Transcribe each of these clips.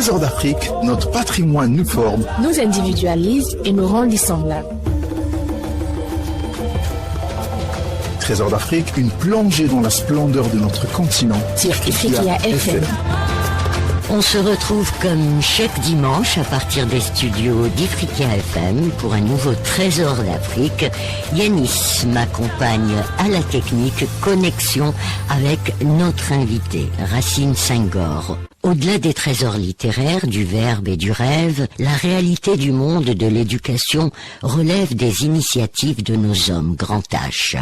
Trésor d'Afrique, notre patrimoine nous forme, nous individualise et nous rend dissemblables. Trésor d'Afrique, une plongée dans la splendeur de notre continent. Sur Ifriqiya FM. On se retrouve comme chaque dimanche à partir des studios d'Ifriqiya FM pour un nouveau Trésor d'Afrique. Yanis m'accompagne à la technique, connexion avec notre invité, Racine Senghor. Au-delà des trésors littéraires, du verbe et du rêve, la réalité du monde de l'éducation relève des initiatives de nos hommes grand H.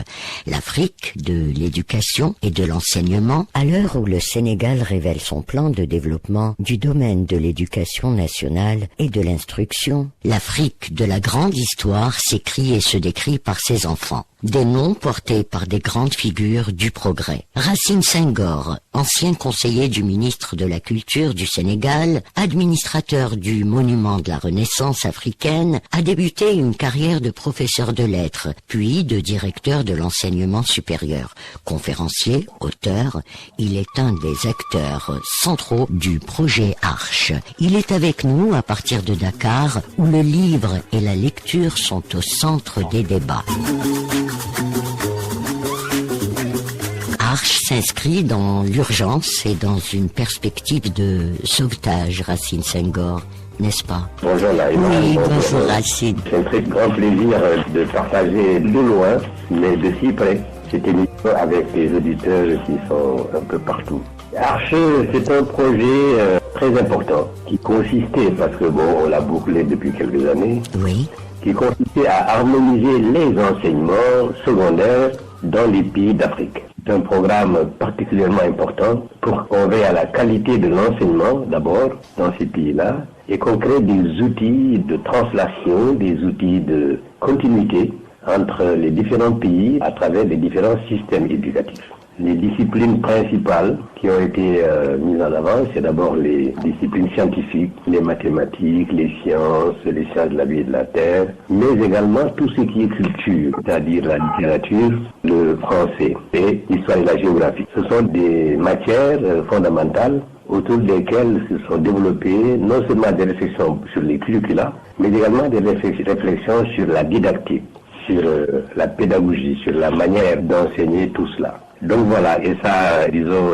L'Afrique de l'éducation et de l'enseignement, à l'heure où le Sénégal révèle son plan de développement du domaine de l'éducation nationale et de l'instruction, l'Afrique de la grande histoire s'écrit et se décrit par ses enfants. Des noms portés par des grandes figures du progrès. Racine Senghor, ancien conseiller du ministre de la Culture du Sénégal, administrateur du monument de la Renaissance africaine, a débuté une carrière de professeur de lettres, puis de directeur de l'enseignement supérieur. Conférencier, auteur, il est un des acteurs centraux du projet Arche. Il est avec nous à partir de Dakar, où le livre et la lecture sont au centre des débats. Arche s'inscrit dans l'urgence et dans une perspective de sauvetage, Racine Senghor, n'est-ce pas? Bonjour Naïma. Oui, bonjour Racine. C'est un très grand plaisir de partager de loin, mais de si près, cette émission avec les auditeurs qui sont un peu partout. Arche, c'est un projet très important qui consistait, parce que on l'a bouclé depuis quelques années, oui, qui consistait à harmoniser les enseignements secondaires dans les pays d'Afrique. C'est un programme particulièrement important pour qu'on veille à la qualité de l'enseignement d'abord dans ces pays-là et qu'on crée des outils de translation, des outils de continuité entre les différents pays à travers les différents systèmes éducatifs. Les disciplines principales qui ont été mises en avant, c'est d'abord les disciplines scientifiques, les mathématiques, les sciences de la vie et de la terre, mais également tout ce qui est culture, c'est-à-dire la littérature, le français et l'histoire et la géographie. Ce sont des matières fondamentales autour desquelles se sont développées non seulement des réflexions sur les curricula, mais également des réflexions sur la didactique, sur la pédagogie, sur la manière d'enseigner tout cela. Donc voilà, et ça, disons,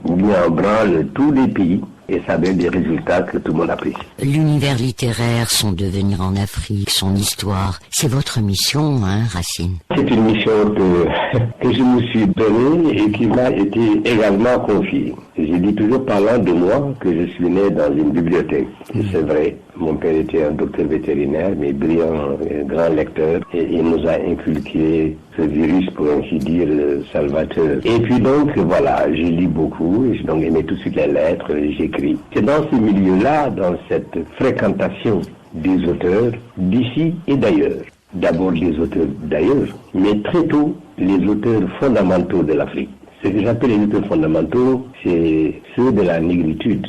mis en branle tous les pays, et ça donne des résultats que tout le monde apprécie. L'univers littéraire, son devenir en Afrique, son histoire, c'est votre mission, hein, Racine? C'est une mission que je me suis donnée et qui m'a été également confiée. Je dis toujours parlant de moi que je suis né dans une bibliothèque. Et c'est vrai, mon père était un docteur vétérinaire, mais brillant, grand lecteur, et il nous a inculqué ce virus, pour ainsi dire, salvateur. Et puis donc, voilà, je lis beaucoup, et j'ai donc aimé tout de suite les lettres, j'écris. C'est dans ce milieu-là, dans cette fréquentation des auteurs d'ici et d'ailleurs. D'abord des auteurs d'ailleurs, mais très tôt, les auteurs fondamentaux de l'Afrique. Ce que j'appelle les auteurs fondamentaux, c'est ceux de la négritude.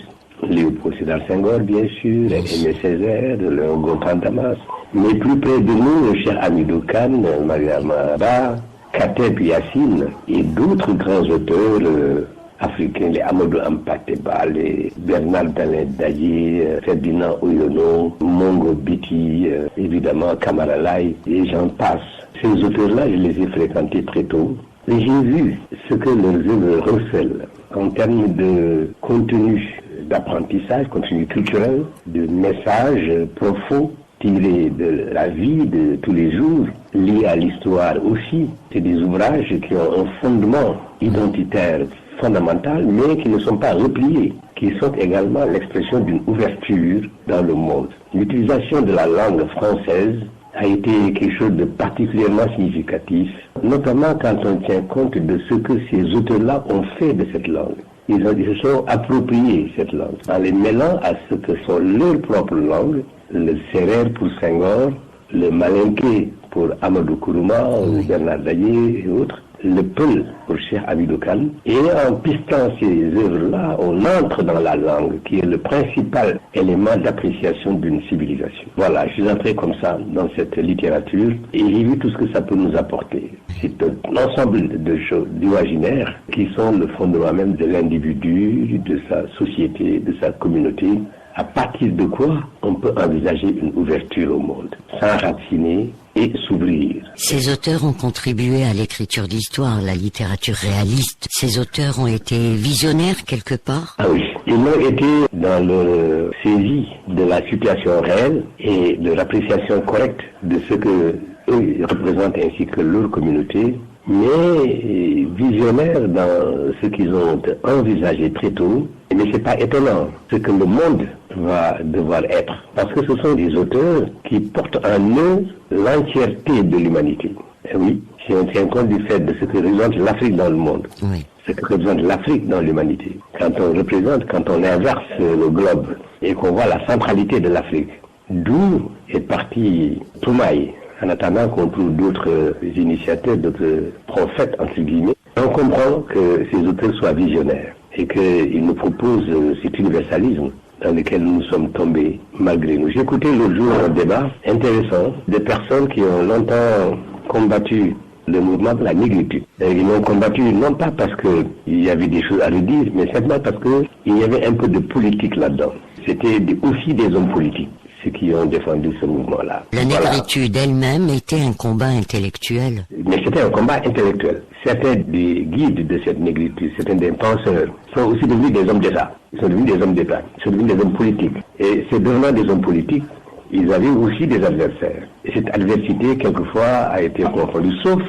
Léopold Sédar Senghor, bien sûr, Aimé Césaire, le Gontran Damas. Mais plus près de nous, le cher Hamidou Kane, Mariama Ba, Kateb Yassine et d'autres grands auteurs africains, les Amadou Hampâté-Bâ, les Bernard Dalin Daye, Ferdinand Oyono, Mongo Biti, évidemment Kamara Lai, et j'en passe. Ces auteurs-là, je les ai fréquentés très tôt. Et j'ai vu ce que leurs œuvres recèlent en termes de contenu d'apprentissage, contenu culturel, de messages profonds tirés de la vie de tous les jours, liés à l'histoire aussi. C'est des ouvrages qui ont un fondement identitaire fondamental, mais qui ne sont pas repliés, qui sont également l'expression d'une ouverture dans le monde. L'utilisation de la langue française a été quelque chose de particulièrement significatif, notamment quand on tient compte de ce que ces auteurs-là ont fait de cette langue. Ils se sont appropriés cette langue, en les mêlant à ce que sont leurs propres langues, le sérère pour Senghor, le malinké pour Amadou Kourouma, Bernard Daye et autres, le peul pour Cheikh Hamidou Kane. Et en pistant ces œuvres-là, on entre dans la langue, qui est le principal élément d'appréciation d'une civilisation. Voilà, je suis entré comme ça dans cette littérature et j'ai vu tout ce que ça peut nous apporter. C'est un ensemble de choses, d'imaginaires, qui sont le fondement même de l'individu, de sa société, de sa communauté, à partir de quoi on peut envisager une ouverture au monde, s'enraciner et s'ouvrir. Ces auteurs ont contribué à l'écriture d'histoire, la littérature réaliste. Ces auteurs ont été visionnaires quelque part? Ah oui, ils l'ont été dans le saisie de la situation réelle et de l'appréciation correcte de ce que eux représentent ainsi que leur communauté, mais visionnaires dans ce qu'ils ont envisagé très tôt. Mais c'est pas étonnant ce que le monde va devoir être, parce que ce sont des auteurs qui portent en eux l'entièreté de l'humanité. Et oui, si on tient compte du fait de ce que représente l'Afrique dans le monde, Oui. ce que représente l'Afrique dans l'humanité, quand on inverse le globe et qu'on voit la centralité de l'Afrique, d'où est parti Toumaï, en attendant qu'on trouve d'autres initiateurs, d'autres prophètes, entre guillemets, on comprend que ces auteurs soient visionnaires et qu'ils nous proposent cet universalisme dans lequel nous sommes tombés malgré nous. J'ai écouté l'autre jour un débat intéressant de personnes qui ont longtemps combattu le mouvement de la négritude. Ils l'ont combattu non pas parce qu'il y avait des choses à redire, mais simplement parce qu'il y avait un peu de politique là-dedans. C'était aussi des hommes politiques, ceux qui ont défendu ce mouvement-là. La négritude elle-même était un combat intellectuel. Mais c'était un combat intellectuel. Certains des guides de cette négritude, certains des penseurs, sont aussi devenus des hommes d'État. Ils sont devenus des hommes d'État. Ils sont devenus des hommes politiques. Et ces devenant des hommes politiques, ils avaient aussi des adversaires. Et cette adversité, quelquefois, a été confondue, sauf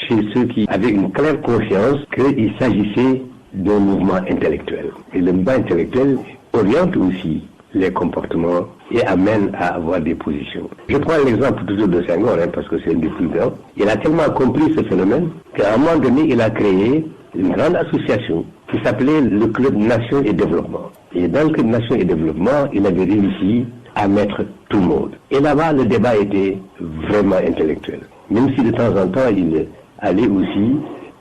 chez ceux qui avaient une claire conscience qu'il s'agissait d'un mouvement intellectuel. Et le mouvement intellectuel oriente aussi les comportements et amène à avoir des positions. Je prends l'exemple toujours de Senghor, parce que c'est un des plus grands. Il a tellement compris ce phénomène qu'à un moment donné, il a créé une grande association qui s'appelait le Club Nation et Développement. Et dans le Club Nation et Développement, il avait réussi à mettre tout le monde. Et là-bas, le débat était vraiment intellectuel. Même si de temps en temps, il allait aussi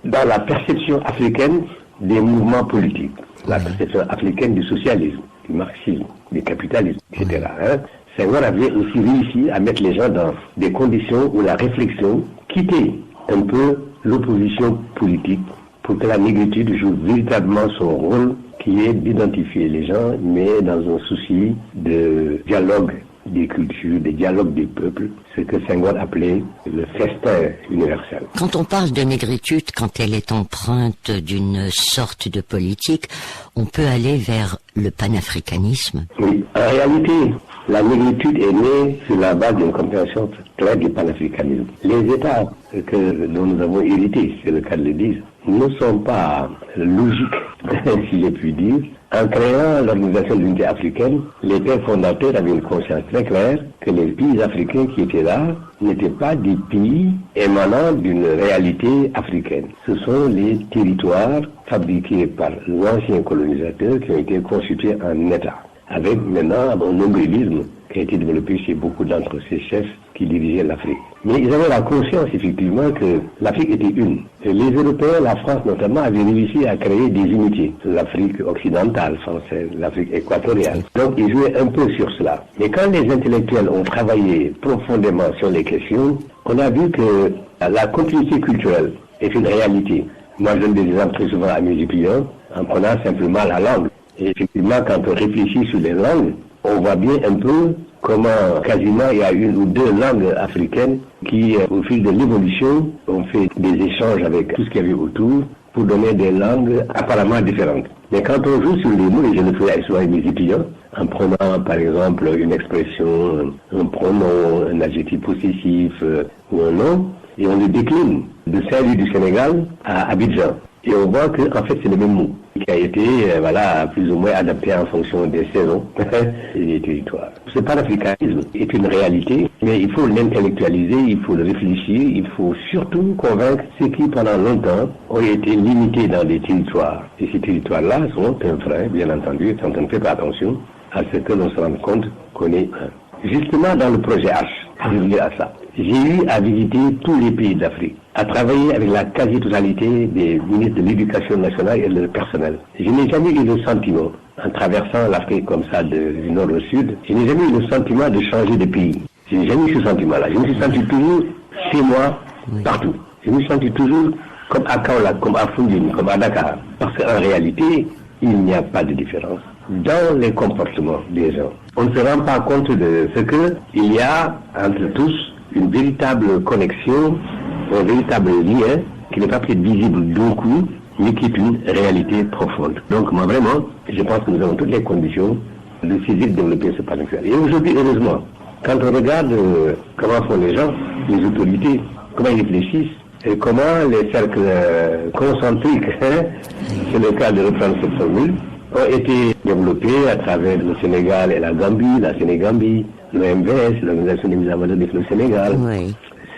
dans la perception africaine des mouvements politiques, la perception africaine du socialisme, du marxisme, du capitalisme, etc. Senghor avait aussi réussi à mettre les gens dans des conditions où la réflexion quittait un peu l'opposition politique pour que la négritude joue véritablement son rôle qui est d'identifier les gens, mais dans un souci de dialogue des cultures, des dialogues des peuples, ce que Senghor appelait le festin universel. Quand on parle de négritude, quand elle est empreinte d'une sorte de politique, on peut aller vers le panafricanisme. Oui, en réalité, la négritude est née sur la base d'une compréhension claire du panafricanisme. Les États dont nous avons hérité, c'est le cas de le dire, ne sont pas logiques, si je puis dire. En créant l'Organisation de l'Unité africaine, les pères fondateurs avaient une conscience très claire que les pays africains qui étaient là n'étaient pas des pays émanant d'une réalité africaine. Ce sont les territoires fabriqués par l'ancien colonisateur qui ont été constitués en État, avec maintenant un nombrilisme qui a été développé chez beaucoup d'entre ces chefs qui dirigeaient l'Afrique. Mais ils avaient la conscience, effectivement, que l'Afrique était une. Et les Européens, la France notamment, avaient réussi à créer des unités. L'Afrique occidentale française, l'Afrique équatoriale. Donc, ils jouaient un peu sur cela. Mais quand les intellectuels ont travaillé profondément sur les questions, on a vu que la continuité culturelle est une réalité. Moi, je donne des exemples très souvent à mes étudiants, en prenant simplement la langue. Et effectivement, quand on réfléchit sur les langues, on voit bien un peu comment quasiment il y a une ou deux langues africaines qui, au fil de l'évolution, ont fait des échanges avec tout ce qu'il y avait autour pour donner des langues apparemment différentes. Mais quand on joue sur les mots, et je le fais souvent avec mes étudiants, en prenant par exemple une expression, un pronom, un adjectif possessif ou un nom, et on le décline de Saint-Louis du Sénégal à Abidjan. Et on voit que en fait c'est le même mot qui a été plus ou moins adapté en fonction des saisons et des territoires. Ce panafricanisme est une réalité, mais il faut l'intellectualiser, il faut le réfléchir, il faut surtout convaincre ceux qui pendant longtemps ont été limités dans des territoires. Et ces territoires-là sont un frein, bien entendu, quand on ne fait pas attention à ce que l'on se rend compte qu'on est un. Justement dans le projet H, je voulais à ça. J'ai eu à visiter tous les pays d'Afrique, à travailler avec la quasi-totalité des ministres de l'éducation nationale et le personnel. Je n'ai jamais eu le sentiment, en traversant l'Afrique comme ça du nord au sud, je n'ai jamais eu le sentiment de changer de pays. Je n'ai jamais eu ce sentiment-là. Je me suis senti toujours chez moi, partout. Je me suis senti toujours comme à Kaolack, comme à Foundiougne, comme à Dakar. Parce qu'en réalité, il n'y a pas de différence dans les comportements des gens. On ne se rend pas compte de ce qu'il y a entre tous une véritable connexion, un véritable lien qui n'est pas peut-être visible d'un coup, mais qui est une réalité profonde. Donc moi vraiment, je pense que nous avons toutes les conditions de saisir, de développer ce panafricanisme. Et aujourd'hui, heureusement, quand on regarde comment font les gens, les autorités, comment ils réfléchissent, et comment les cercles concentriques, c'est le cas de reprendre cette formule, ont été développés à travers le Sénégal et la Gambie, la Sénégambie, l'OMVS, l'Organisation des mises en valeur du Sénégal. Oui.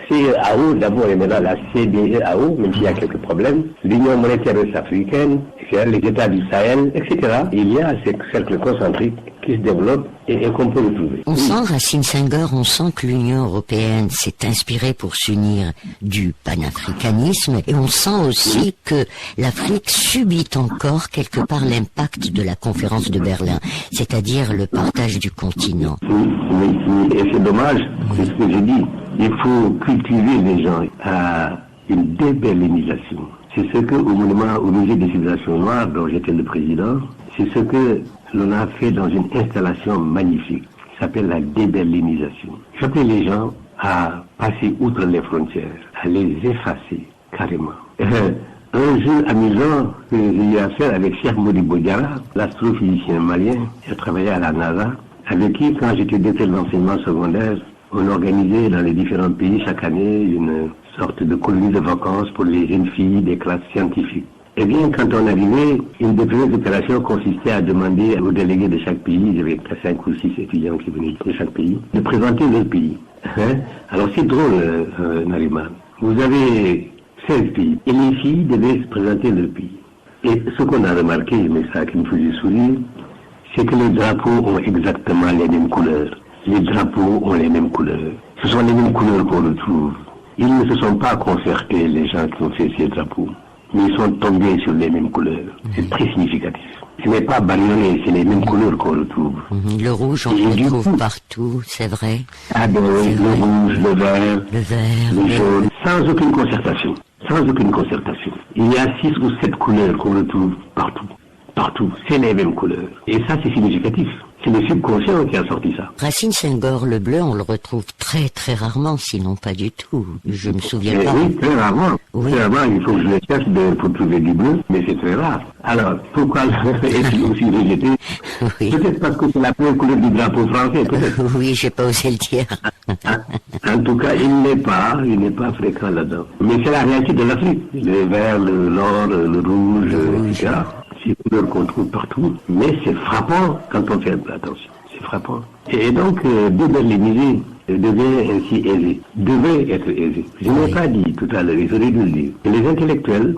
CEAO d'abord et maintenant la CEDEAO, même s'il y a quelques problèmes, l'Union monétaire africaine, les États du Sahel, etc. Il y a ces cercles concentriques qui se développent et qu'on peut retrouver. On sent, Racine Senghor, on sent que l'Union européenne s'est inspirée pour s'unir du panafricanisme et on sent aussi que l'Afrique subit encore quelque part l'impact de la conférence de Berlin, c'est-à-dire le partage du continent. Oui, et c'est dommage, c'est ce que j'ai dit. Il faut cultiver les gens à une déberlinisation. C'est ce que, au monument, au musée des civilisations noires, dont j'étais le président, c'est ce que l'on a fait dans une installation magnifique, qui s'appelle la déberlinisation. J'appelle les gens à passer outre les frontières, à les effacer carrément. Un jeu amusant que j'ai eu à faire avec Cheikh Modibo Diarra, l'astrophysicien malien, qui a travaillé à la NASA, avec qui, quand j'étais directeur de l'enseignement secondaire, on organisait dans les différents pays chaque année une sorte de colonie de vacances pour les jeunes filles des classes scientifiques. Eh bien, quand on arrivait, une des premières opérations consistait à demander aux délégués de chaque pays, il y avait 5 ou 6 étudiants qui venaient de chaque pays, de présenter leur pays. Alors c'est drôle, Nariman. Vous avez 16 pays, et les filles devaient se présenter leur pays. Et ce qu'on a remarqué, mais ça qui me faisait sourire, c'est que les drapeaux ont exactement les mêmes couleurs. Les drapeaux ont les mêmes couleurs. Ce sont les mêmes couleurs qu'on retrouve. Ils ne se sont pas concertés, les gens qui ont fait ces drapeaux, mais ils sont tombés sur les mêmes couleurs. C'est très significatif. Ce n'est pas bariolé, c'est les mêmes couleurs qu'on retrouve. Le rouge, on le retrouve partout, c'est vrai. Ah ben oui, le rouge, le vert, le jaune, sans aucune concertation. Sans aucune concertation. Il y a 6 ou 7 couleurs qu'on retrouve partout. Partout, c'est les mêmes couleurs. Et ça, c'est significatif. C'est le subconscient qui a sorti ça. Racine Senghor, le bleu, on le retrouve très très rarement, sinon pas du tout. Je me souviens pas. Oui, très rarement. Oui. Très rarement, il faut que je le cherche pour trouver du bleu, mais c'est très rare. Alors, pourquoi est-il aussi rejeté? Oui. Peut-être parce que c'est la première couleur du drapeau français, peut-être. Oui, j'ai pas osé le dire. En tout cas, il n'est pas fréquent là-dedans. Mais c'est la réalité de l'Afrique. Le vert, l'or, le rouge, etc. C'est des couleurs qu'on trouve partout, mais c'est frappant quand on fait attention. C'est frappant. Et donc, déberliniser devient ainsi aisé, devait être aisé. Je n'ai pas dit tout à l'heure, il faudrait le dire, que les intellectuels,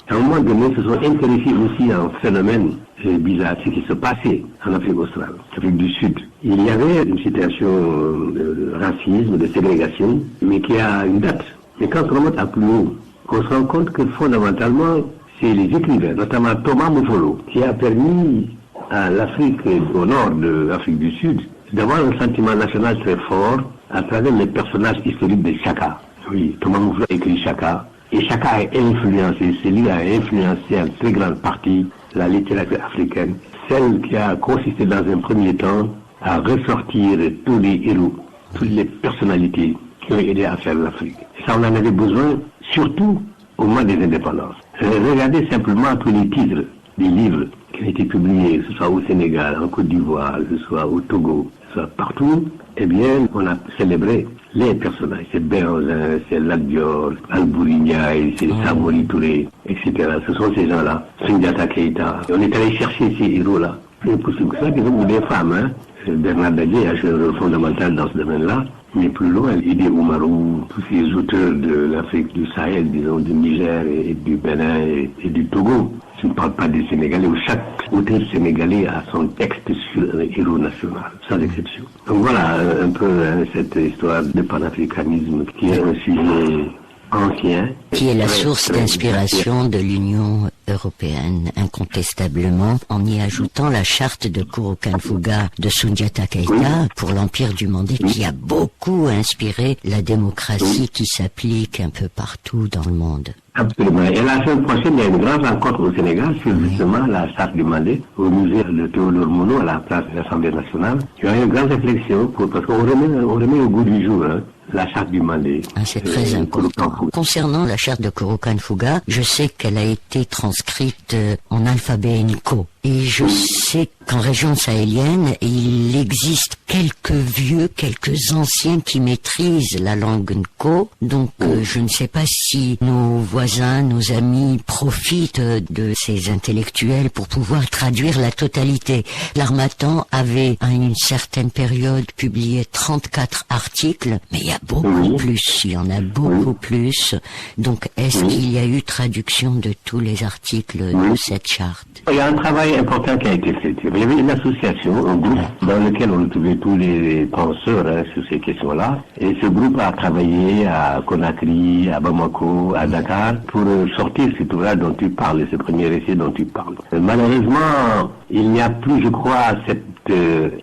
à un moment donné, se sont intéressés aussi à un phénomène bizarre, ce qui se passait en Afrique australe, Afrique du Sud. Il y avait une situation de racisme, de ségrégation, mais qui a une date. Mais quand on remonte à plus haut, on se rend compte que fondamentalement, c'est les écrivains, notamment Thomas Mofolo, qui a permis à l'Afrique au nord de l'Afrique du Sud d'avoir un sentiment national très fort à travers les personnages historiques de Chaka. Oui, Thomas Mofolo a écrit Chaka, et Chaka a influencé, c'est lui qui a influencé en très grande partie la littérature africaine, celle qui a consisté dans un premier temps à ressortir tous les héros, toutes les personnalités qui ont aidé à faire l'Afrique. Et ça, on en avait besoin, surtout au moment des indépendances. Regardez simplement tous les titres des livres qui ont été publiés, que ce soit au Sénégal, en Côte d'Ivoire, que ce soit au Togo, que ce soit partout. Eh bien, on a célébré les personnages. C'est Béhanzin, c'est Lat Dior, Albouri Ndiaye, c'est Samori Touré, etc. Ce sont ces gens-là. Sundiata Keïta. On est allé chercher ces héros-là. C'est possible que ça, qu'ils ont des femmes, hein. Bernard Dadier a joué un rôle fondamental dans ce domaine-là. Mais plus loin, Idi Oumarou, tous ces auteurs de l'Afrique du Sahel, disons, du Niger et du Bénin et du Togo. Je ne parle pas des Sénégalais, où chaque auteur sénégalais a son texte sur un héros national, sans exception. Donc voilà un peu cette histoire de panafricanisme qui est un sujet ancien. Qui est la source d'inspiration de l'Union européenne, incontestablement, en y ajoutant la charte de Kurukanfuga de Sundiata Keïta pour l'Empire du Mandé, qui a beaucoup inspiré la démocratie qui s'applique un peu partout dans le monde. Absolument. Et la semaine prochaine, il y a une grande rencontre au Sénégal sur justement la charte du Mandé au musée de Théodore Monod à la place de l'Assemblée nationale. Il y aura une grande réflexion parce qu'on remet au goût du jour la charte du Mandé. C'est très important. Concernant la charte de Kurukan Fuga, je sais qu'elle a été transcrite en alphabet Nko. Et je sais qu'en région sahélienne, il existe quelques anciens qui maîtrisent la langue Nko. Donc, je ne sais pas si nos voisins, nos amis profitent de ces intellectuels pour pouvoir traduire la totalité. L'Harmattan avait, à une certaine période, publié 34 articles, mais il y a beaucoup plus. Il y en a beaucoup plus. Donc, est-ce qu'il y a eu traduction de tous les articles de cette charte? Il y a un travail important qui a été fait. Il y avait une association, un groupe, dans lequel on retrouvait tous les penseurs sur ces questions-là. Et ce groupe a travaillé à Conakry, à Bamako, à Dakar, pour sortir cet ouvrage dont tu parles, ce premier essai dont tu parles. Malheureusement, il n'y a plus, je crois, cette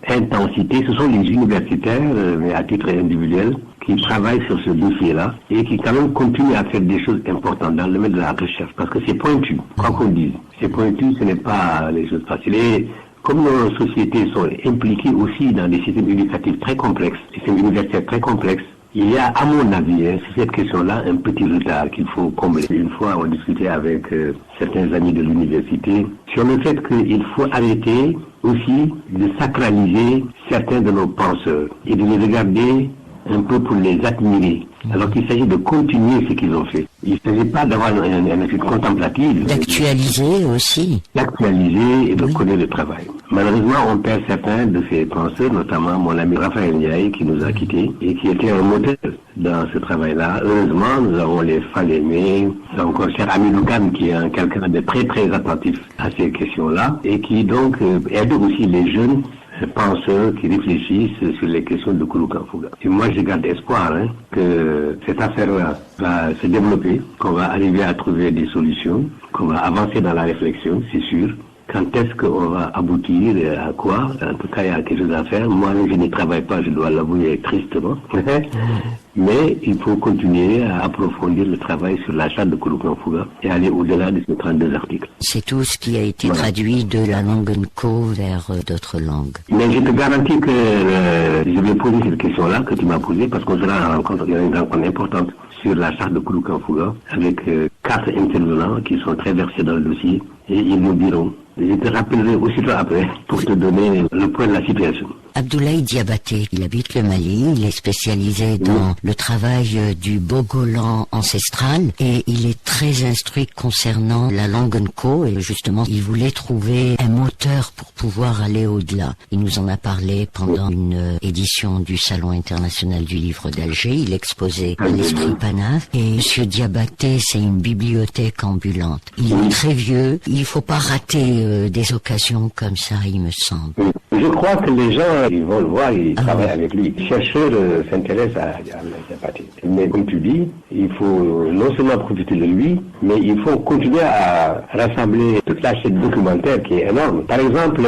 intensité. Ce sont les universitaires, mais à titre individuel, qui travaillent sur ce dossier-là et qui quand même continuent à faire des choses importantes dans le domaine de la recherche. Parce que c'est pointu, quoi qu'on dise. C'est pointu, ce n'est pas les choses faciles. Et comme nos sociétés sont impliquées aussi dans des systèmes éducatifs très complexes, des systèmes universitaires très complexes, il y a, à mon avis, sur cette question-là, un petit retard qu'il faut combler. Une fois, on discutait avec certains amis de l'université sur le fait qu'il faut arrêter aussi de sacraliser certains de nos penseurs et de les regarder un peu pour les admirer, alors qu'il s'agit de continuer ce qu'ils ont fait. Il ne s'agit pas d'avoir une attitude contemplative. D'actualiser aussi. D'actualiser et de connaître le travail. Malheureusement, on perd certains de ces penseurs, notamment mon ami Raphaël Ndiaye, qui nous a quittés et qui était un moteur dans ce travail-là. Heureusement, nous avons les Falémé, encore cher Amidou Khan, qui est quelqu'un de très très attentif à ces questions-là et qui donc aide aussi les jeunes penseurs qui réfléchissent sur les questions de Kurukan Fuga. Et moi, je garde espoir que cette affaire-là va se développer, qu'on va arriver à trouver des solutions, qu'on va avancer dans la réflexion, c'est sûr. Quand est-ce qu'on va aboutir à quoi? En tout cas, il y a quelque chose à faire. Moi, je n'y travaille pas, je dois l'avouer tristement. Mais il faut continuer à approfondir le travail sur la charte de Kurukan Fuga et aller au-delà de ces 32 articles. C'est tout ce qui a été traduit de la langue Nko vers d'autres langues. Mais je te garantis que je vais poser cette question-là que tu m'as posée parce qu'on sera en rencontre, il y a une rencontre importante sur la charte de Kurukan Fuga avec 4 intervenants qui sont très versés dans le dossier et ils nous diront. Je te rappellerai aussitôt après pour te donner le point de la situation. Abdoulaye Diabaté, il habite le Mali, il est spécialisé dans le travail du Bogolan ancestral et il est très instruit concernant la langue Nko et justement il voulait trouver un moteur pour pouvoir aller au-delà. Il nous en a parlé pendant une édition du Salon international du livre d'Alger, il exposait à l'Esprit Panaf et Monsieur Diabaté c'est une bibliothèque ambulante. Il est très vieux, il faut pas rater des occasions comme ça il me semble. Je crois que les gens, ils vont le voir, ils travaillent avec lui. Les chercheurs s'intéressent à Diabaté. Mais comme tu dis, il faut non seulement profiter de lui, mais il faut continuer à rassembler toute la chaîne documentaire qui est énorme. Par exemple,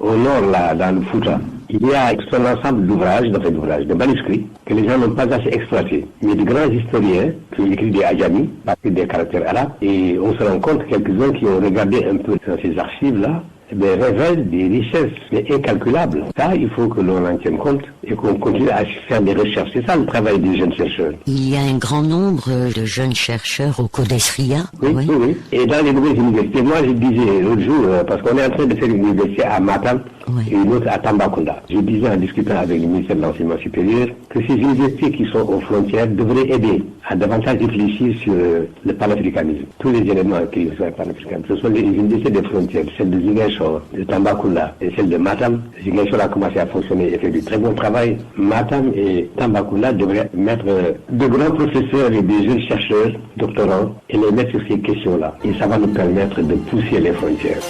au nord, là, dans le Fouta, il y a tout un ensemble d'ouvrages, de manuscrits, que les gens n'ont pas assez exploités. Mais de grands historiens qui ont écrit des adjami, partir des caractères arabes, et on se rend compte que quelques-uns qui ont regardé un peu dans ces archives-là, révèlent des richesses incalculables. Ça, il faut que l'on en tienne compte et qu'on continue à faire des recherches. C'est ça le travail des jeunes chercheurs. Il y a un grand nombre de jeunes chercheurs au Codesria. Oui. Et dans les nouvelles universités, moi je disais l'autre jour, parce qu'on est en train de faire une université à Matam et une autre à Tambacounda. Je disais en discutant avec le ministère de l'Enseignement supérieur que ces universités qui sont aux frontières devraient aider à davantage réfléchir sur le panafricanisme. Tous les éléments qui sont panafricanisme. Ce sont les universités des frontières, celles de Ziguinchor, de Tambacounda et celle de Matam. Ziguinchor a commencé à fonctionner et fait du très bon travail. Matam et Tambacounda devraient mettre de grands professeurs et des jeunes chercheurs, doctorants, et les mettre sur ces questions-là. Et ça va nous permettre de pousser les frontières.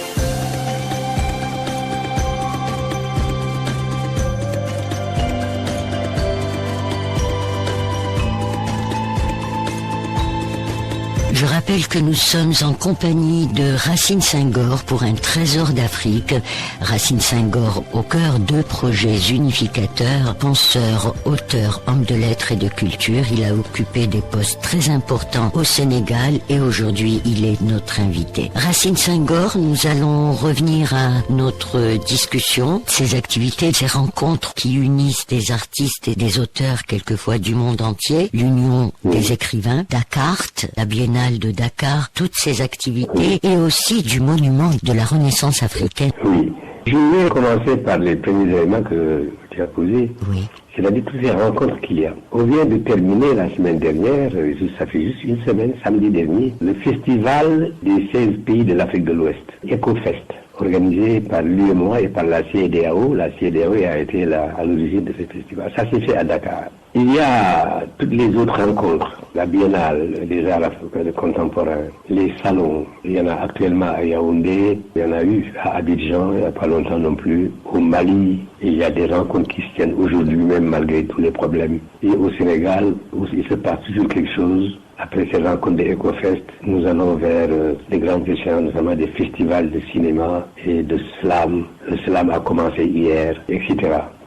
Je rappelle rappelle que nous sommes en compagnie de Racine Senghor pour un trésor d'Afrique. Racine Senghor au cœur de projets unificateurs, penseur, auteur, homme de lettres et de culture. Il a occupé des postes très importants au Sénégal et aujourd'hui il est notre invité. Racine Senghor, nous allons revenir à notre discussion, ces activités, ces rencontres qui unissent des artistes et des auteurs quelquefois du monde entier, l'Union des écrivains, Dakar, la Biennale de Dakar, toutes ces activités et aussi du monument de la Renaissance africaine. Oui. Je vais commencer par les premiers éléments que tu as posés. Oui. C'est-à-dire toutes ces rencontres qu'il y a. On vient de terminer la semaine dernière, ça fait juste une semaine, samedi dernier, le festival des 16 pays de l'Afrique de l'Ouest, EcoFest, organisé par l'UEMOA et par la CEDEAO. La CEDEAO a été à l'origine de ce festival. Ça s'est fait à Dakar. Il y a toutes les autres rencontres, la Biennale des arts contemporains, les salons. Il y en a actuellement à Yaoundé, il y en a eu à Abidjan, il n'y a pas longtemps non plus, au Mali. Il y a des rencontres qui se tiennent aujourd'hui même malgré tous les problèmes. Et au Sénégal, où il se passe toujours quelque chose. Après ces rencontres de EcoFest, nous allons vers les grandes échéances, notamment des festivals de cinéma et de slam. Le slam a commencé hier, etc.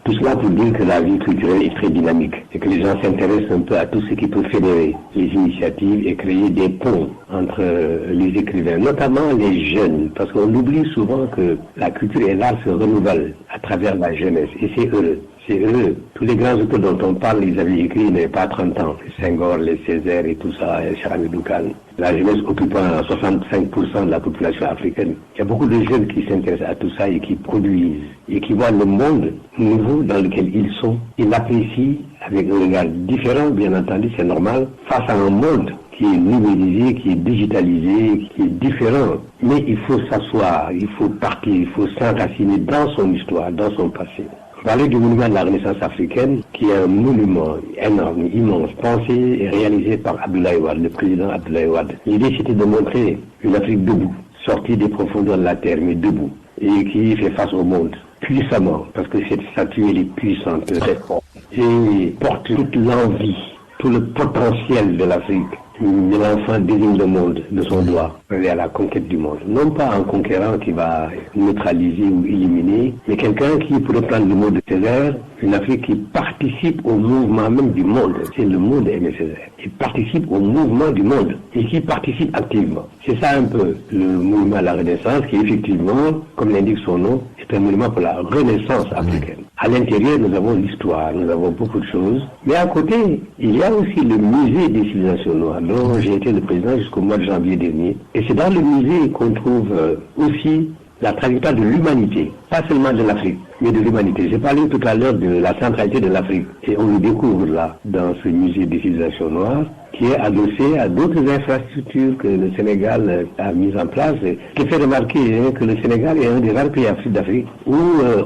Tout cela pour dire que la vie culturelle est très dynamique et que les gens s'intéressent un peu à tout ce qui peut fédérer les initiatives et créer des ponts entre les écrivains, notamment les jeunes, parce qu'on oublie souvent que la culture et l'art se renouvellent à travers la jeunesse et c'est heureux. C'est heureux. Tous les grands auteurs dont on parle, ils avaient écrit il n'y avait pas 30 ans. Les Senghor, les Césaire et tout ça, les Hamidou Kane. La jeunesse occupant 65% de la population africaine. Il y a beaucoup de jeunes qui s'intéressent à tout ça et qui produisent. Et qui voient le monde nouveau dans lequel ils sont. Ils l'apprécient avec un regard différent, bien entendu, c'est normal, face à un monde qui est numérisé, qui est digitalisé, qui est différent. Mais il faut s'asseoir, il faut partir, il faut s'enraciner dans son histoire, dans son passé. Parler du monument de la Renaissance africaine, qui est un monument énorme, immense, pensé et réalisé par Abdoulaye Wade, le président Abdoulaye Wade. L'idée, c'était de montrer une Afrique debout, sortie des profondeurs de la terre, mais debout, et qui fait face au monde, puissamment, parce que cette statue, elle est puissante, très forte, et porte toute l'envie, tout le potentiel de l'Afrique. L'enfant désigne le monde de son doigt, aller à la conquête du monde. Non pas un conquérant qui va neutraliser ou éliminer, mais quelqu'un qui, pour reprendre le mot de Césaire, une Afrique qui participe au mouvement même du monde. C'est le mot d'Aimé Césaire. Il participe au mouvement du monde et qui participe activement. C'est ça un peu le mouvement de la Renaissance qui, effectivement, comme l'indique son nom, est un mouvement pour la Renaissance africaine. À l'intérieur, nous avons l'histoire, nous avons beaucoup de choses. Mais à côté, il y a aussi le musée des civilisations noires, dont j'ai été le président jusqu'au mois de janvier dernier. Et c'est dans le musée qu'on trouve aussi la trajectoire de l'humanité, pas seulement de l'Afrique, mais de l'humanité. J'ai parlé tout à l'heure de la centralité de l'Afrique. Et on le découvre là, dans ce musée des civilisations noires, qui est adossé à d'autres infrastructures que le Sénégal a mises en place. Ce qui fait remarquer que le Sénégal est un des rares pays d'Afrique où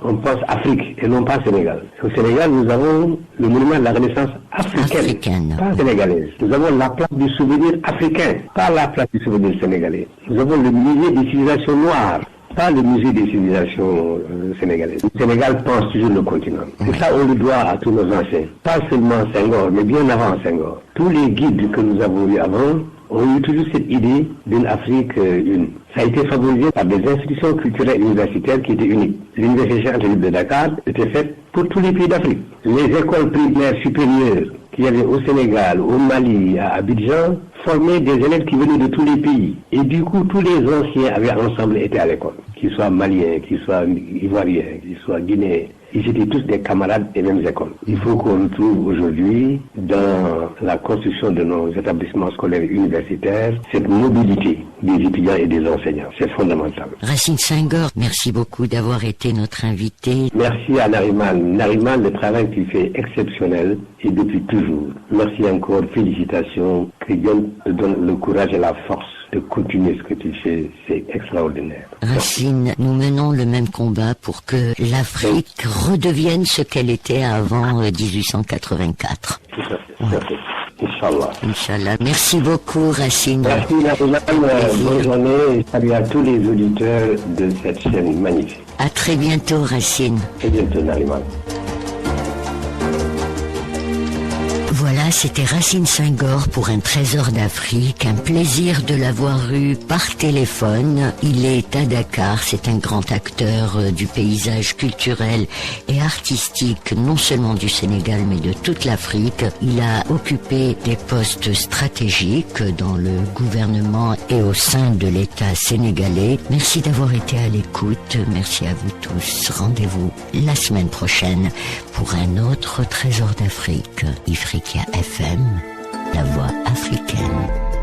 on pense Afrique et non pas Sénégal. Au Sénégal, nous avons le monument de la Renaissance africaine. Pas sénégalaise. Nous avons la place du souvenir africain, pas la place du souvenir sénégalais. Nous avons le musée des civilisations noires, pas le musée des civilisations sénégalaises. Le Sénégal pense toujours le continent. Et ça, on le doit à tous nos anciens. Pas seulement Senghor, mais bien avant Senghor. Tous les guides que nous avons eus avant ont eu toujours cette idée d'une Afrique une. Ça a été favorisé par des institutions culturelles et universitaires qui étaient uniques. L'Université Cheikh Anta Diop de Dakar était faite pour tous les pays d'Afrique. Les écoles primaires supérieures qu'il y avait au Sénégal, au Mali, à Abidjan, formaient des élèves qui venaient de tous les pays. Et du coup, tous les anciens avaient ensemble été à l'école. Qu'ils soient maliens, qu'ils soient ivoiriens, qu'ils soient guinéens. Ils étaient tous des camarades des mêmes écoles. Il faut qu'on retrouve aujourd'hui, dans la construction de nos établissements scolaires et universitaires, cette mobilité des étudiants et des enseignants. C'est fondamental. Racine Senghor, merci beaucoup d'avoir été notre invité. Merci à Nariman. Nariman, le travail qu'il fait est exceptionnel et depuis toujours. Merci encore, félicitations. Que Dieu te donne le courage et la force de continuer ce que tu fais, c'est extraordinaire. Racine, nous menons le même combat pour que l'Afrique redevienne ce qu'elle était avant 1884. Tout à fait, tout à fait. Inch'Allah. Inch'Allah. Merci beaucoup, Racine. Merci, Nariman. Bonne journée et salut à tous les auditeurs de cette chaîne magnifique. À très bientôt, Racine. À très bientôt, Nariman. Voilà, c'était Racine Senghor pour un trésor d'Afrique. Un plaisir de l'avoir eu par téléphone. Il est à Dakar. C'est un grand acteur du paysage culturel et artistique, non seulement du Sénégal, mais de toute l'Afrique. Il a occupé des postes stratégiques dans le gouvernement et au sein de l'État sénégalais. Merci d'avoir été à l'écoute. Merci à vous tous. Rendez-vous la semaine prochaine pour un autre trésor d'Afrique. Ifriqiya FM, la voix africaine.